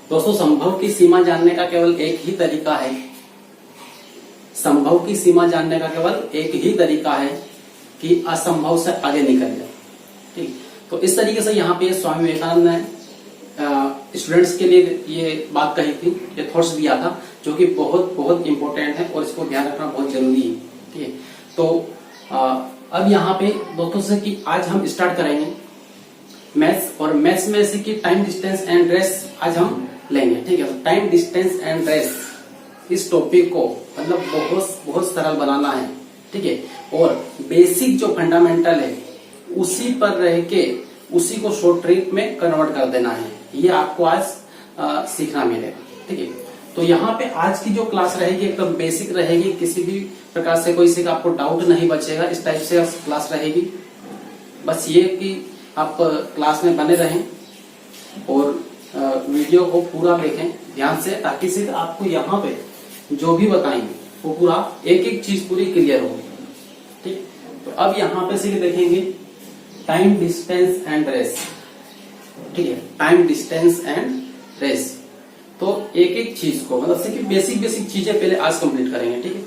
दोस्तों, संभव की सीमा जानने का केवल एक ही तरीका है। संभव की सीमा जानने का केवल एक ही तरीका है कि असंभव से आगे निकल जाए। ठीक, तो इस तरीके से यहाँ पे स्वामी विवेकानंद ने स्टूडेंट्स के लिए ये बात कही थी, ये थॉट्स दिया था, जो कि बहुत बहुत इंपॉर्टेंट है और इसको ध्यान रखना बहुत जरूरी है। ठीक है, तो अब यहाँ पे दोस्तों से कि आज हम स्टार्ट करेंगे मैथ्स, और मैथ्स में से कि टाइम डिस्टेंस एंड रेस आज हम लेंगे। ठीक है, टाइम डिस्टेंस एंड रेस इस टॉपिक को मतलब बहुत बहुत सरल बनाना है। ठीक है, और बेसिक जो फंडामेंटल है उसी पर रह के उसी को शॉर्ट ट्रिक में कन्वर्ट कर देना है। ये आपको आज सीखना मिलेगा। ठीक है, तो यहाँ पे आज की जो क्लास रहेगी एकदम बेसिक रहेगी, किसी भी प्रकार से कोई से आपको डाउट नहीं बचेगा, इस टाइप से क्लास रहेगी। बस ये कि आप क्लास में बने रहें और वीडियो को पूरा देखें ध्यान से, ताकि सिर्फ आपको यहाँ पे जो भी बताएंगे वो पूरा एक एक चीज पूरी क्लियर हो। ठीक, तो अब यहाँ पे सिर्फ देखेंगे टाइम डिस्टेंस एंड रेस। ठीक है, टाइम डिस्टेंस एंड रेस, तो एक एक चीज को मतलब सिर्फ बेसिक बेसिक चीजें पहले आज कंप्लीट करेंगे। ठीक है,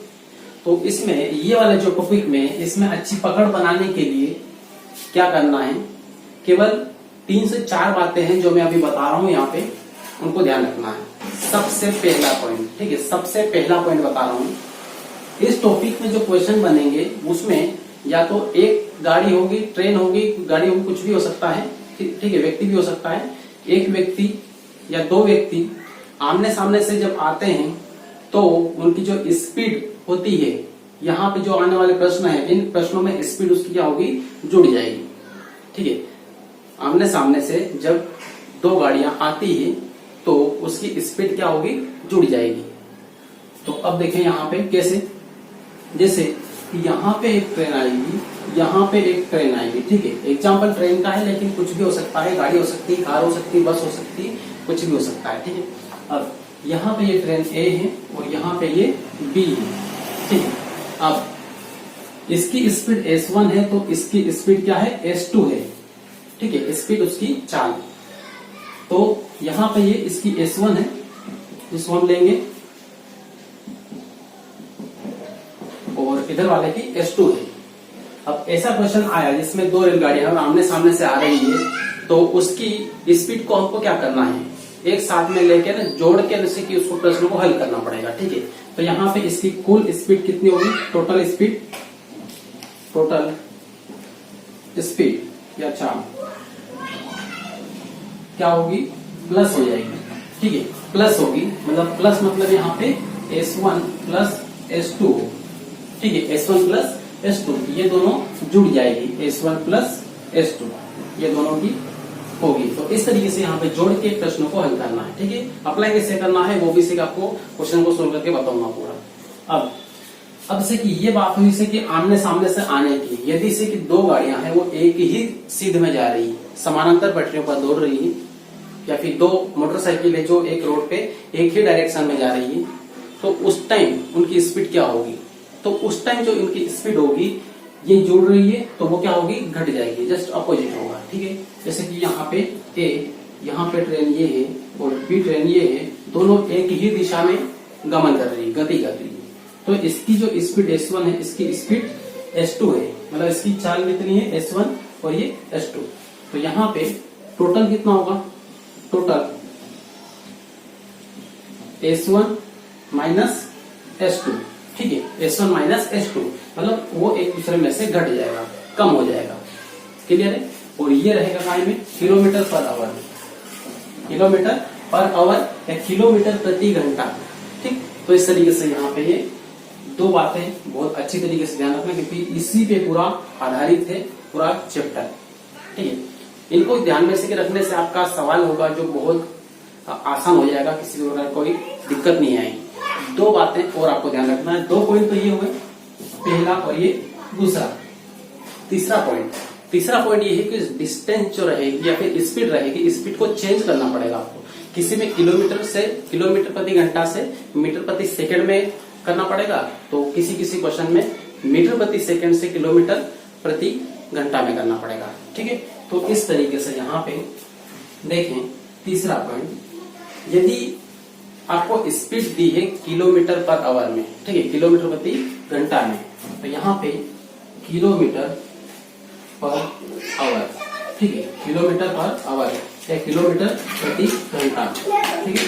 तो इसमें ये वाले जो टॉपिक में इसमें अच्छी पकड़ बनाने के लिए क्या करना है, केवल 3 से 4 बातें हैं जो मैं अभी बता रहा हूं यहाँ पे, उनको ध्यान रखना है। सबसे पहला पॉइंट, ठीक है, सबसे पहला पॉइंट बता रहा हूं, इस टॉपिक में जो क्वेश्चन बनेंगे उसमें या तो एक गाड़ी होगी, ट्रेन होगी, गाड़ी होगी, कुछ भी हो सकता है। ठीक है, व्यक्ति भी हो सकता है, एक व्यक्ति या 2 व्यक्ति आमने सामने से जब आते हैं तो उनकी जो स्पीड होती है, यहाँ पे जो आने वाले प्रश्न है, इन प्रश्नों में स्पीड उसकी क्या होगी, जुड़ जाएगी। ठीक है, आमने सामने से जब 2 गाड़ियां आती है तो उसकी स्पीड क्या होगी, जुड़ जाएगी। तो अब देखें यहाँ पे कैसे, जैसे यहाँ पे एक ट्रेन आएगी, यहाँ पे एक ट्रेन आएगी। ठीक है, एग्जाम्पल ट्रेन का है, लेकिन कुछ भी हो सकता है, गाड़ी हो सकती है, कार हो सकती है, बस हो सकती है, कुछ भी हो सकता है। ठीक है, अब यहाँ पे ये ट्रेन ए है और यहाँ पे ये बी है। ठीक है, अब इसकी स्पीड S1 है तो इसकी स्पीड क्या है, S2 है। ठीक है, स्पीड उसकी चाल, तो यहाँ पे ये इसकी S1 है, इसको हम लेंगे, और इधर वाले की S2 है। अब ऐसा क्वेश्चन आया जिसमें 2 रेलगाड़ियां आमने सामने से आ रही है, तो उसकी स्पीड को हमको क्या करना है, एक साथ में लेके ना जोड़ के जैसे कि उसको प्रश्न को हल करना पड़ेगा। ठीक है, तो यहाँ पे इसकी कुल स्पीड कितनी होगी, टोटल स्पीड या चाल क्या होगी, प्लस हो जाएगी। ठीक है, प्लस होगी, मतलब प्लस मतलब यहाँ पे S1 प्लस S2। ठीक है, S1 प्लस S2 ये दोनों जुड़ जाएगी, S1 प्लस S2 ये दोनों की होगी। तो इस तरीके से यहाँ पे जोड़ के प्रश्नों को हल करना है। ठीक है, अप्लाई कैसे करना है वो भी से आपको क्वेश्चन को सोल्व करके बताऊंगा पूरा। अब से कि ये बात हुई से कि आमने सामने से आने की, यदि से कि 2 गाड़ियां हैं वो एक ही सीध में जा रही है, समानांतर पटरियों पर दौड़ रही है, या फिर 2 मोटरसाइकिल है जो एक रोड पे एक ही डायरेक्शन में जा रही है, तो उस टाइम उनकी स्पीड क्या होगी, तो उस टाइम जो इनकी स्पीड होगी, ये जुड़ रही है तो वो क्या होगी, घट जाएगी, जस्ट अपोजिट होगा। ठीक है, जैसे कि यहाँ पे ए, यहाँ पे ट्रेन ये है और बी ट्रेन ये है, दोनों एक ही दिशा में गमन कर रही है, गति कर रही है, तो इसकी जो स्पीड S1 है, इसकी स्पीड S2 है, मतलब इसकी चाल कितनी है, S1 और ये S2। तो यहाँ पे टोटल कितना होगा, टोटल S1 माइनस S2। ठीक है, S1 माइनस S2 मतलब वो एक दूसरे में से घट जाएगा, कम हो जाएगा। क्लियर है, और ये रहेगा काय में, kilometre per hour, kilometre per hour या किलोमीटर प्रति घंटा। ठीक, तो इस तरीके से यहाँ पे ये 2 बातें बहुत अच्छी तरीके से ध्यान रखना, क्योंकि इसी पे पूरा आधारित है पूरा चैप्टर। ठीक है, इनको ध्यान में से रखने से आपका सवाल होगा जो बहुत आसान हो जाएगा, किसी प्रकार कोई दिक्कत नहीं आएगी। 2 बातें और आपको ध्यान रखना है, 2 पॉइंट तो ये हुए, पहला और ये दूसरा। तीसरा पॉइंट ये है कि डिस्टेंस जो रहेगी या फिर स्पीड रहेगी, स्पीड को चेंज करना पड़ेगा आपको। किसी में किलोमीटर प्रति घंटा से मीटर प्रति सेकंड में करना पड़ेगा, तो किसी क्वेश्चन में मीटर प्रति सेकंड से किलोमीटर प्रति घंटा में करना पड़ेगा। ठीक है, तो इस तरीके से यहाँ पे देखें तीसरा पॉइंट, यदि आपको स्पीड दी है किलोमीटर पर आवर में, ठीक है, किलोमीटर प्रति घंटा में, तो यहाँ पे किलोमीटर पर आवर, ठीक है, किलोमीटर पर आवर या किलोमीटर प्रति घंटा, ठीक है।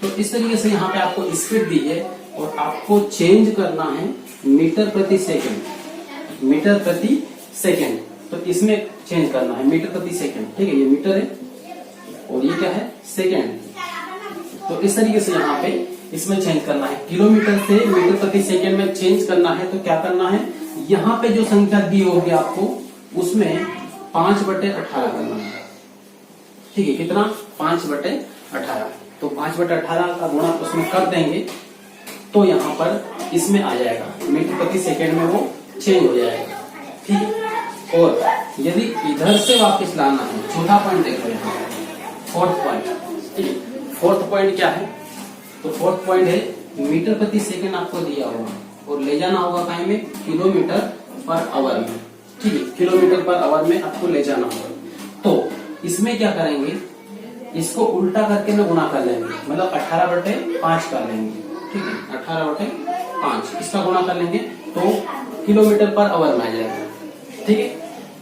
तो इस तरीके से यहाँ पे आपको स्पीड दी है और आपको चेंज करना है मीटर प्रति सेकंड, मीटर प्रति सेकंड। तो इसमें चेंज करना है मीटर प्रति सेकंड, ठीक है, ये मीटर है और ये क्या है, सेकंड। तो इस तरीके से यहाँ पे इसमें चेंज करना है, किलोमीटर से मीटर प्रति सेकंड में चेंज करना है। तो क्या करना है, यहाँ पे जो संख्या दी होगी आपको उसमें 5/18 करना है, ठीक है, कितना, 5/18। तो 5/18 का गुणा उसमें कर देंगे तो यहाँ पर इसमें आ जाएगा, मीटर प्रति सेकंड में वो चेंज हो जाएगा, ठीक है। और यदि इधर से वापस लाना है, चौथा पॉइंट देखो यहाँ, फोर्थ पॉइंट, ठीक है। फोर्थ पॉइंट क्या है, तो फोर्थ पॉइंट है मीटर प्रति सेकंड आपको दिया होगा और ले जाना होगा कहीं में, किलोमीटर पर आवर में, ठीक है, किलोमीटर पर आवर में आपको ले जाना होगा। तो इसमें क्या करेंगे, इसको उल्टा करके में गुणा कर लेंगे, मतलब 18/5 कर लेंगे, ठीक है, 18/5 इसका गुणा कर लेंगे तो किलोमीटर पर आवर में आ जाएगा, ठीक है।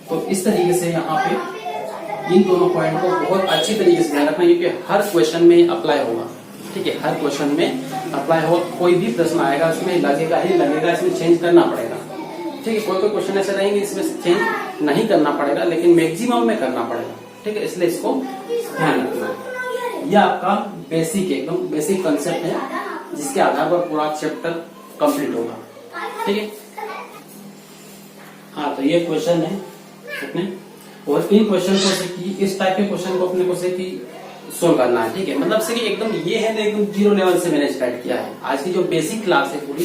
तो इस तरीके से यहाँ पे इन दोनों पॉइंट को बहुत अच्छी तरीके से ध्यान रखना, क्योंकि हर क्वेश्चन में अप्लाई होगा, ठीक है, हर क्वेश्चन में अप्लाई होगा। कोई भी प्रश्न आएगा उसमें लगेगा ही लगेगा, इसमें चेंज करना पड़ेगा, ठीक है। कोई कोई क्वेश्चन ऐसे रहेंगे इसमें चेंज नहीं करना पड़ेगा, लेकिन मैक्सिमम में करना पड़ेगा, ठीक है, इसलिए इसको ध्यान रखना है। यह आपका बेसिक, एकदम बेसिक कंसेप्ट है जिसके आधार पर पूरा चैप्टर कंप्लीट होगा, ठीक है। हाँ, तो ये क्वेश्चन है अपने, और इन क्वेश्चन को से की, इस टाइप के क्वेश्चन को अपने को से की सोल्व करना है, ठीक है। मतलब से कि एकदम ये है ना, एकदम 0 लेवल से मैंने स्टार्ट किया है। आज की जो बेसिक क्लास है पूरी,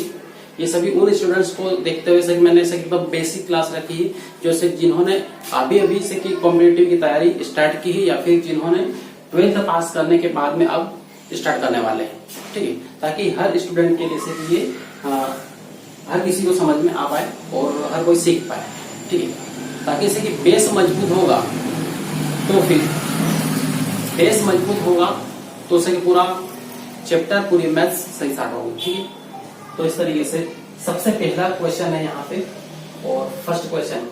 ये सभी उन स्टूडेंट्स को देखते हुए से मैंने से एकदम बेसिक क्लास रखी है, जो से जिन्होंने अभी से की कॉम्पिटिटिव की तैयारी स्टार्ट की है या फिर जिन्होंने 12th पास करने के बाद में अब स्टार्ट करने वाले हैं, ठीक है, ताकि हर स्टूडेंट के लिए से ये हर किसी को समझ में आ पाए और हर कोई सीख पाए, ठीक है। ताकि इससे कि बेस मजबूत होगा तो फिर बेस मजबूत होगा तो उससे पूरा चैप्टर, पूरी मैथ्स सही स्टार्ट होगी, ठीक है। तो इस तरीके से सबसे पहला क्वेश्चन है यहाँ पे, और फर्स्ट क्वेश्चन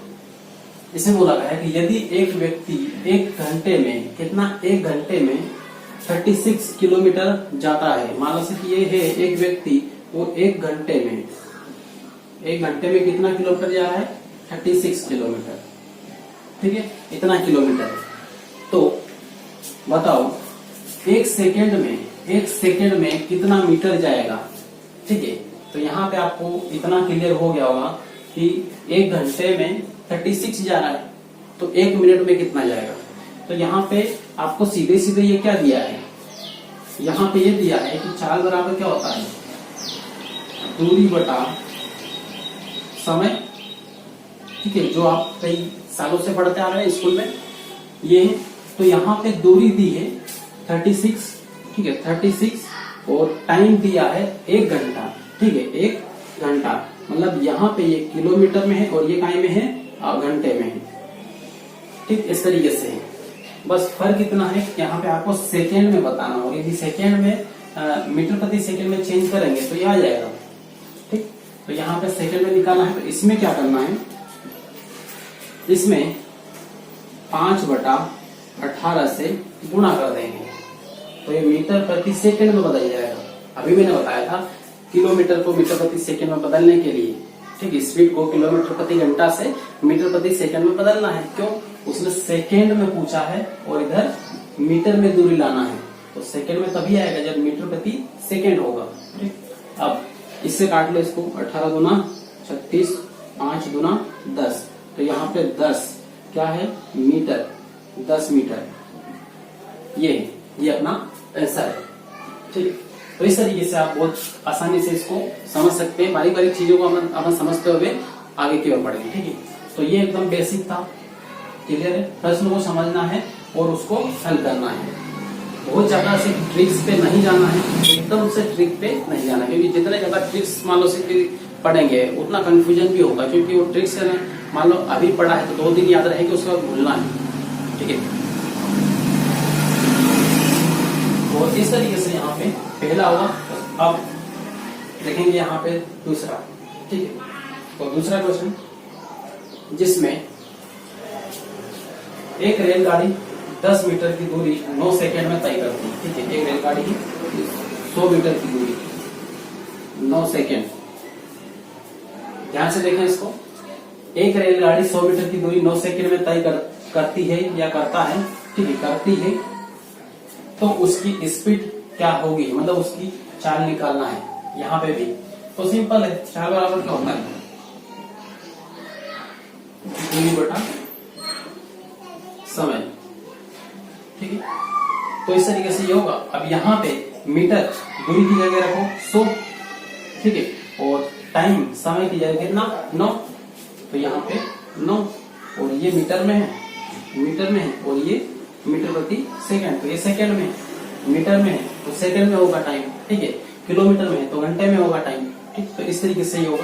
इसमें बोला गया है कि यदि एक व्यक्ति 1 घंटे में, कितना, 1 घंटे में 36 किलोमीटर जाता है। मान लो कि ये है एक व्यक्ति, वो 1 घंटे में कितना किलोमीटर जा रहा है, 36 किलोमीटर, ठीक है, इतना किलोमीटर। तो बताओ 1 सेकेंड में कितना मीटर जाएगा, ठीक है। तो यहाँ पे आपको इतना क्लियर हो गया होगा कि 1 घंटे में 36 जा रहा है, तो 1 मिनट में कितना जाएगा। तो यहाँ पे आपको सीधे सीधे ये क्या दिया है, यहाँ पे ये दिया है कि चाल बराबर क्या होता है, दूरी बटा समय, ठीक है, जो आप कई सालों से पढ़ते आ रहे हैं स्कूल में ये है। तो यहाँ पे दूरी दी है 36, ठीक है, 36, और टाइम दिया है 1 घंटा, ठीक है, 1 घंटा। मतलब यहाँ पे ये किलोमीटर में है और ये कहीं में है, घंटे में है, ठीक, इस तरीके से है। बस फर्क इतना है कि यहाँ पे आपको सेकेंड में बताना होगा। यदि सेकेंड में मीटर प्रति सेकेंड में चेंज करेंगे तो ये आ जाएगा, ठीक। तो यहाँ पे सेकेंड में निकालना है, तो इसमें क्या करना है, इसमें 5/18 से गुणा कर देंगे तो ये मीटर प्रति सेकेंड में बदल जाएगा। अभी मैंने बताया था किलोमीटर को मीटर प्रति सेकेंड में बदलने के लिए, ठीक है, स्पीड को किलोमीटर प्रति घंटा से मीटर प्रति सेकेंड में बदलना है। क्यों, उसने सेकेंड में पूछा है और इधर मीटर में दूरी लाना है, तो सेकेंड में तभी आएगा जब मीटर प्रति सेकेंड होगा, ठीक। अब इससे काट लो इसको, 18 दूना 36, 5 दूना 10, तो यहाँ पे 10 क्या है, मीटर, 10 मीटर, ये अपना आंसर है, ठीक। तो इस तरीके से आप बहुत आसानी से इसको समझ सकते हैं। बारीक बारीक चीजों को अपन समझते हुए आगे की ओर बढ़ेंगे, ठीक है। तो ये एकदम बेसिक था, क्लियर है। प्रश्न को समझना है और उसको हल करना है, बहुत ज्यादा से ट्रिक्स पे नहीं जाना है, एकदम से ट्रिक पे नहीं जाना है, क्योंकि जितने ज्यादा ट्रिक्स मान लो से पढ़ेंगे उतना कंफ्यूजन भी होगा, क्योंकि वो ट्रिक्स मान लो अभी पढ़ा है तो 2 दिन याद रहेगी, उसके बाद भूलना है, ठीक है। और इस तरीके से यहाँ पे पहला हुआ। अब देखेंगे यहाँ पे दूसरा, ठीक है। तो दूसरा क्वेश्चन जिसमें एक रेलगाड़ी 10 मीटर की दूरी 9 सेकेंड में तय करती है, ठीक है। एक रेलगाड़ी की 100 मीटर की दूरी 9 सेकेंड, ध्यान से देखें इसको। एक रेलगाड़ी 100 मीटर की दूरी 9 सेकेंड में तय करती है या करता है, ठीक है, करती है, तो उसकी स्पीड क्या होगी, मतलब उसकी चाल निकालना है। यहाँ पे भी तो सिंपल है, चाल बराबर क्या होता है, दूरी बटा समय, ठीक है। तो इस तरीके से ये होगा। अब यहाँ पे मीटर दूरी की जगह रखो 100, ठीक है, और टाइम समय की जगह कितना 9, तो यहाँ पे 9, और ये मीटर में है, और ये मीटर प्रति सेकंड, तो ये सेकंड में, मीटर में है तो सेकंड में होगा टाइम, ठीक है। किलोमीटर में है तो घंटे में होगा टाइम, ठीक। तो इस तरीके से ये होगा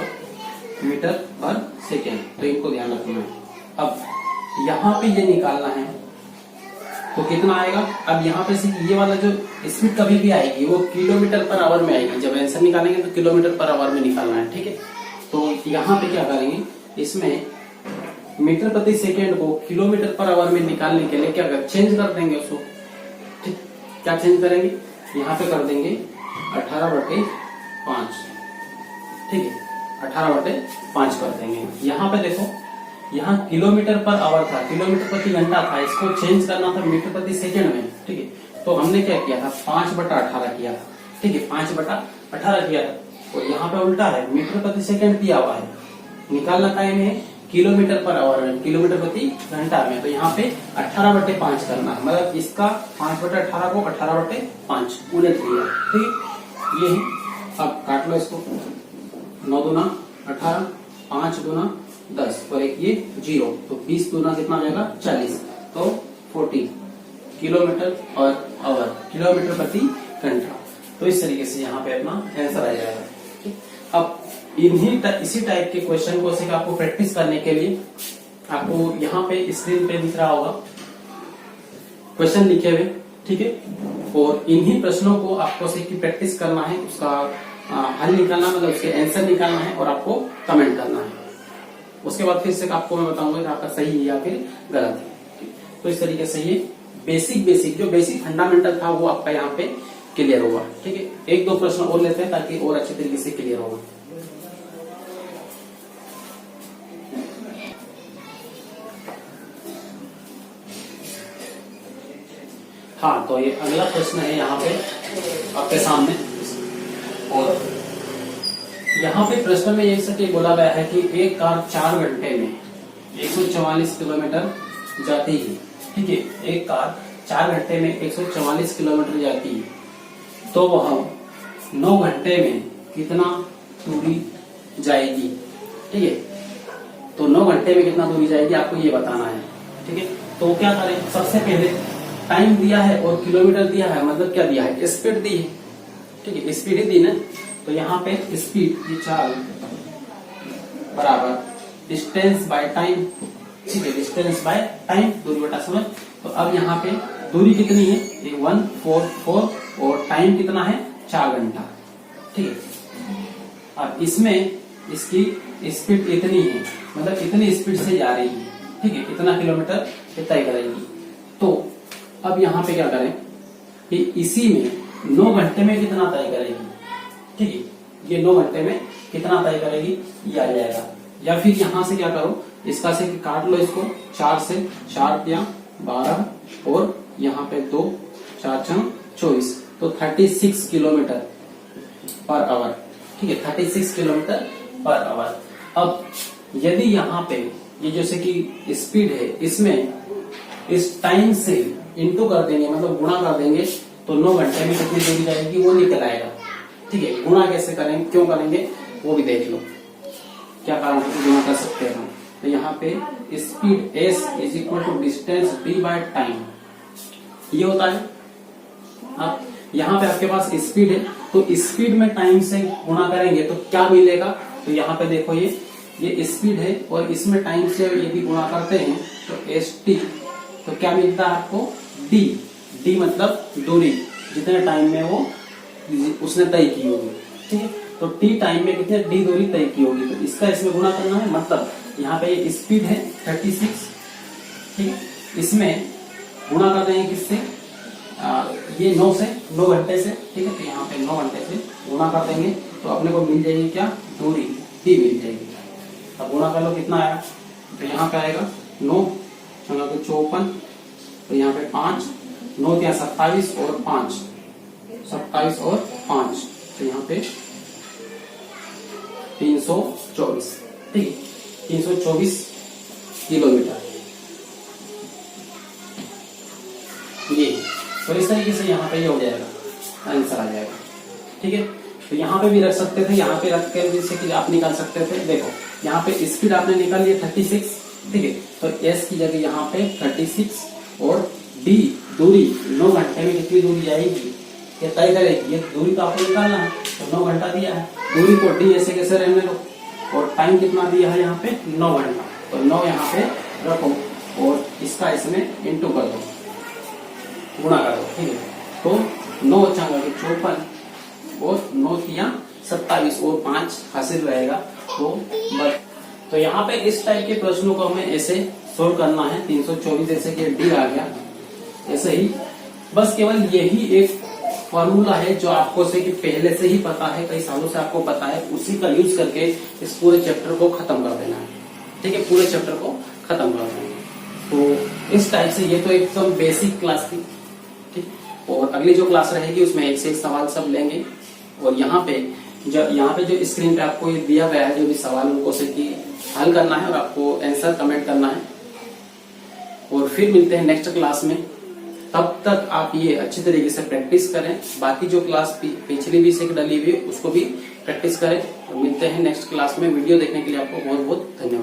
मीटर पर सेकंड, तो इनको ध्यान रखना है। अब यहाँ पे ये निकालना है तो कितना आएगा। अब यहाँ पे से ये वाला जो स्पीड कभी भी आएगी वो किलोमीटर पर आवर में आएगी। जब आंसर निकालेंगे तो किलोमीटर पर आवर में निकालना है, ठीक है। तो यहाँ पे क्या करेंगे, इसमें मीटर प्रति सेकेंड को किलोमीटर पर आवर में निकालने के लिए क्या कर चेंज कर देंगे उसको, ठीक। क्या चेंज करेंगे, यहाँ पे कर देंगे 18/5, ठीक है, 18/5 कर देंगे। यहाँ पे देखो, यहाँ किलोमीटर पर आवर था, किलोमीटर प्रति घंटा था, इसको चेंज करना था मीटर प्रति सेकंड में, ठीक है। तो हमने क्या किया था, 5/18 किया था, ठीक है, 5/18 किया था। और यहाँ पे उल्टा है, मीटर प्रति सेकंड दिया हुआ है, निकालना टाइम है किलोमीटर पर आवर में, किलोमीटर प्रति घंटा में। तो यहाँ पे 18/5 करना है, मतलब इसका 5/18 को 18/5 उलट लिया, ठीक। ये अब काट लो इसको, 9 दूना 18, 5 दूना 10 और एक ये 0, तो 20 दूना कितना जाएगा 40, तो 40 किलोमीटर और आवर, किलोमीटर प्रति घंटा। तो इस तरीके से यहाँ पे अपना आंसर आ जाएगा, ठीक। अब इसी टाइप के क्वेश्चन को सिर्फ आपको प्रैक्टिस करने के लिए आपको यहाँ पे स्क्रीन पे दिख रहा होगा क्वेश्चन लिखे हुए, ठीक है। और इन्हीं प्रश्नों को आपको सिर्फ की प्रैक्टिस करना है, उसका हल निकालना, मतलब उसके आंसर निकालना है और आपको कमेंट करना है। उसके बाद फिर से आपको मैं बताऊंगा कि आपका सही है या फिर गलत है। तो इस तरीके से ये बेसिक जो बेसिक फंडामेंटल था वो आपका यहाँ पे क्लियर होगा, ठीक है। एक दो प्रश्न और लेते हैं ताकि और अच्छे तरीके से क्लियर होगा। हाँ, तो ये अगला प्रश्न है यहाँ पे आपके सामने, और यहाँ पे प्रश्न में ये बोला गया है कि एक कार 4 घंटे में 144 किलोमीटर जाती है, ठीक है। एक कार 4 घंटे में 144 किलोमीटर जाती है, तो वह 9 घंटे में कितना दूरी जाएगी, ठीक है। तो 9 घंटे में कितना दूरी जाएगी आपको ये बताना है, ठीक है। तो क्या करें, सबसे पहले टाइम दिया है और किलोमीटर दिया है, मतलब क्या दिया है, स्पीड दी है, ठीक है, स्पीड ही दी ना। तो यहाँ पे स्पीड ये चाल बराबर डिस्टेंस बाय टाइम, ठीक है, डिस्टेंस बाय टाइम, दूरी बटा समय। तो अब यहाँ पे दूरी कितनी है, 144 और टाइम कितना है 4 घंटा, ठीक है। अब इसमें इसकी स्पीड इतनी है, मतलब इतनी स्पीड से जा रही है, ठीक है, इतना किलोमीटर तय करेगी। तो अब यहाँ पे क्या करें कि इसी में 9 घंटे में कितना तय करेगी, ठीक है, ये 9 घंटे में कितना तय करेगी ये आ जाएगा। या फिर यहाँ से क्या करो, इसका से काट लो इसको, 4 से 4 या 12 और यहाँ पे 2 4 6 24, तो 36 किलोमीटर पर आवर, ठीक है, 36 किलोमीटर पर आवर। अब यदि यहाँ पे ये जैसे कि स्पीड है, इसमें इस टाइम से इंटू कर देंगे, मतलब गुणा कर देंगे, तो 9 घंटे में कितनी दूरी जाएगी वो निकल आएगा, ठीक है। गुणा कैसे करेंगे, क्यों करेंगे वो भी देख लो, क्या कारण है गुणा कर सकते हैं हम। तो यहाँ पे speed s is equal to distance d by time, ये होता है। अब यहाँ पे आपके पास स्पीड है, तो स्पीड में टाइम से गुणा करेंगे तो क्या मिलेगा, तो यहाँ पे देखो ये स्पीड है और इसमें टाइम से यदि गुणा करते हैं तो st, तो क्या मिलता है आपको d मतलब दूरी, जितने टाइम में वो उसने तय की होगी। ठीक है, तो टी टाइम में कितने डी दूरी तय की होगी, तो इसका इसमें गुणा करना है। मतलब यहाँ पे ये स्पीड है 36, ठीक है, इसमें गुणा कर देंगे किससे, ये 9 से, 9 घंटे से। ठीक है, तो यहाँ पे 9 घंटे से गुणा कर देंगे तो अपने को मिल जाएगी क्या, दूरी टी मिल जाएगी। अब गुणा कर लो कितना आया, तो यहाँ पे आएगा 9 तो 54, तो यहाँ पे 5, 9 या 27 और 5, 27 और 5, तो यहाँ पे 324। ठीक है, 324 किलोमीटर ये। तो इस तरीके से यहाँ पे ये हो जाएगा, आंसर आ जाएगा। ठीक है, तो यहाँ पे भी रख सकते थे, यहाँ पे रख के जैसे कि आप निकाल सकते थे। देखो यहाँ पे स्पीड आपने निकाल लिया 36, ठीक है, तो एस की जगह यहाँ पे 36 और डी दूरी 9 घंटे में कितनी दूरी जाएगी ये तय करेगी। ये दूरी तो आपको निकालना है, तो 9 घंटा दिया है, दूरी को डी ऐसे कैसे रहने दो, और टाइम कितना दिया है यहाँ पे 9 घंटा, तो 9 यहाँ पे रखो और इसका इसमें इंटू कर दो, गुणा कर दो। ठीक है, तो 9 चंगा 54 और 9 किया 27 और 5 हासिल रहेगा। तो बस, तो यहाँ पे इस टाइप के प्रश्नों को हमें ऐसे सोल्व करना है। 324 जैसे कि डी आ गया, ऐसे ही बस केवल यही एक फॉर्मूला है जो आपको से कि पहले से ही पता है, कई सालों से आपको पता है, उसी का यूज करके इस पूरे चैप्टर को खत्म कर देना है। ठीक है, पूरे चैप्टर को खत्म कर देना है। तो इस टाइप से ये तो एकदम बेसिक क्लास थी। ठीक, और अगली जो क्लास रहेगी उसमें एक से एक सवाल सब लेंगे। और यहाँ पे जो स्क्रीन पे आपको ये दिया गया है, जो भी सवाल उनको से कि हल करना है और आपको आंसर कमेंट करना है। और फिर मिलते हैं नेक्स्ट क्लास में, तब तक आप ये अच्छी तरीके से प्रैक्टिस करें। बाकी जो क्लास पिछली भी से डली हुई है उसको भी प्रैक्टिस करें। और मिलते हैं नेक्स्ट क्लास में। वीडियो देखने के लिए आपको बहुत बहुत धन्यवाद।